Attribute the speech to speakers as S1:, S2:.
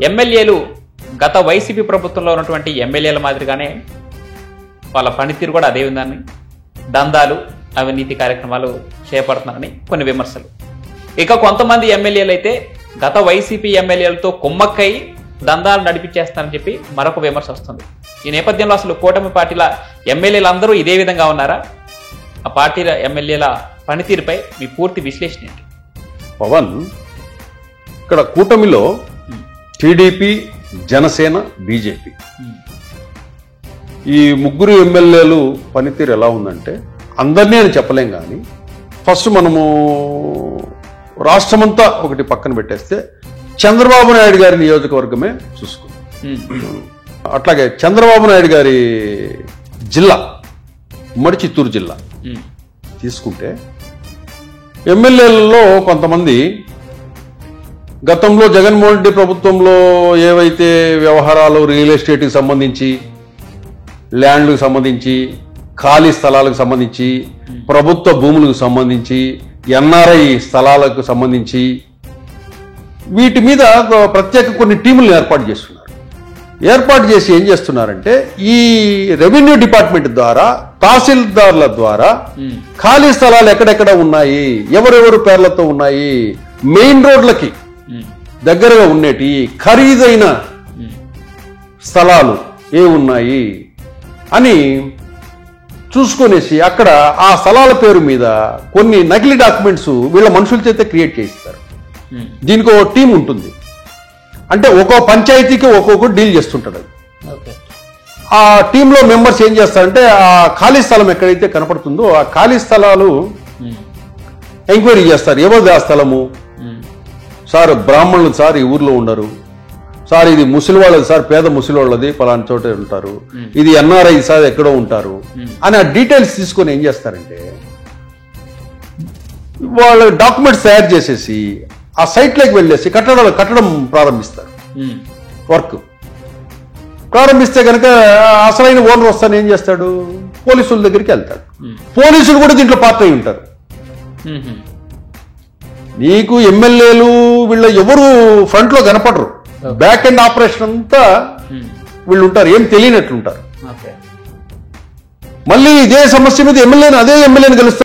S1: ఎమ్మెల్యేలు గత వైసీపీ ప్రభుత్వంలో ఉన్నటువంటి ఎమ్మెల్యేల మాదిరిగానే వాళ్ళ పనితీరు కూడా అదే ఉందని, దందాలు అవినీతి కార్యక్రమాలు చేపడుతున్నారని కొన్ని విమర్శలు. ఇక కొంతమంది ఎమ్మెల్యేలు అయితే గత వైసీపీ ఎమ్మెల్యేలతో కుమ్మక్కై దందాలు నడిపించేస్తారని చెప్పి మరొక విమర్శ వస్తుంది. ఈ నేపథ్యంలో అసలు కూటమి పార్టీల ఎమ్మెల్యేలు అందరూ ఇదే విధంగా ఉన్నారా? ఆ పార్టీల ఎమ్మెల్యేల పనితీరుపై మీ పూర్తి విశ్లేషణ ఏంటి?
S2: పవన్, ఇక్కడ కూటమిలో టీడీపీ, జనసేన, బీజేపీ ఈ ముగ్గురు ఎమ్మెల్యేలు పనితీరు ఎలా ఉందంటే అందరినీ అని చెప్పలేం. కానీ ఫస్ట్ మనము రాష్ట్రమంతా ఒకటి పక్కన పెట్టేస్తే చంద్రబాబు నాయుడు గారి నియోజకవర్గమే చూసుకుందాం. అట్లాగే చంద్రబాబు నాయుడు గారి జిల్లా ఉమ్మడి చిత్తూరు జిల్లా తీసుకుంటే ఎమ్మెల్యేలలో కొంతమంది గతంలో జగన్మోహన్ రెడ్డి ప్రభుత్వంలో ఏవైతే వ్యవహారాలు రియల్ ఎస్టేట్కి సంబంధించి, ల్యాండ్లకు సంబంధించి, ఖాళీ స్థలాలకు సంబంధించి, ప్రభుత్వ భూములకు సంబంధించి, ఎన్ఆర్ఐ స్థలాలకు సంబంధించి వీటి మీద ప్రత్యేక కొన్ని టీములను ఏర్పాటు చేస్తున్నారు. ఏర్పాటు చేసి ఏం చేస్తున్నారంటే ఈ రెవెన్యూ డిపార్ట్మెంట్ ద్వారా, తహసీల్దార్ల ద్వారా ఖాళీ స్థలాలు ఎక్కడెక్కడ ఉన్నాయి, ఎవరెవరు పేర్లతో ఉన్నాయి, మెయిన్ రోడ్లకి దగ్గరగా ఉండేటి ఖరీదైన స్థలాలు ఏ ఉన్నాయి అని చూసుకునేసి అక్కడ ఆ స్థలాల పేరు మీద కొన్ని నకిలీ డాక్యుమెంట్స్ వీళ్ళ మనుషుల చేత క్రియేట్ చేయిస్తారు. దీనికి ఒక టీం ఉంటుంది. అంటే ఒక్కో పంచాయతీకి ఒక్కొక్క డీల్ చేస్తుంటాడు. ఆ టీంలో మెంబర్స్ ఏం చేస్తారంటే ఆ ఖాళీ స్థలం ఎక్కడైతే కనపడుతుందో ఆ ఖాళీ స్థలాలు ఎంక్వైరీ చేస్తారు. ఎవరిది ఆ స్థలము? సార్ బ్రాహ్మణులు సార్ ఈ ఊర్లో ఉండరు, సార్ ఇది ముసలి వాళ్ళది సార్, పేద ముసలి వాళ్ళది పలానా చోట ఉంటారు, ఇది ఎన్ఆర్ఐ సార్ ఎక్కడో ఉంటారు అని ఆ డీటెయిల్స్ తీసుకొని ఏం చేస్తారంటే వాళ్ళ డాక్యుమెంట్స్ తయారు చేసేసి ఆ సైట్లోకి వెళ్ళేసి కట్టడం ప్రారంభిస్తారు. వర్క్ ప్రారంభిస్తే కనుక అసలైన ఓనర్ వస్తాను ఏం చేస్తాడు? పోలీసుల దగ్గరికి వెళ్తాడు. పోలీసులు కూడా దీంట్లో పాత్ర అయి ఉంటారు. నీకు ఎమ్మెల్యేలు వీళ్ళ ఎవరు ఫ్రంట్ లో కనపడరు, బ్యాక్ ఎండ్ ఆపరేషన్ అంతా వీళ్ళు ఉంటారు, ఏం తెలియనట్లుంటారు. మళ్ళీ ఇదే సమస్య మీద అదే ఎమ్మెల్యేని గెలుస్తారు.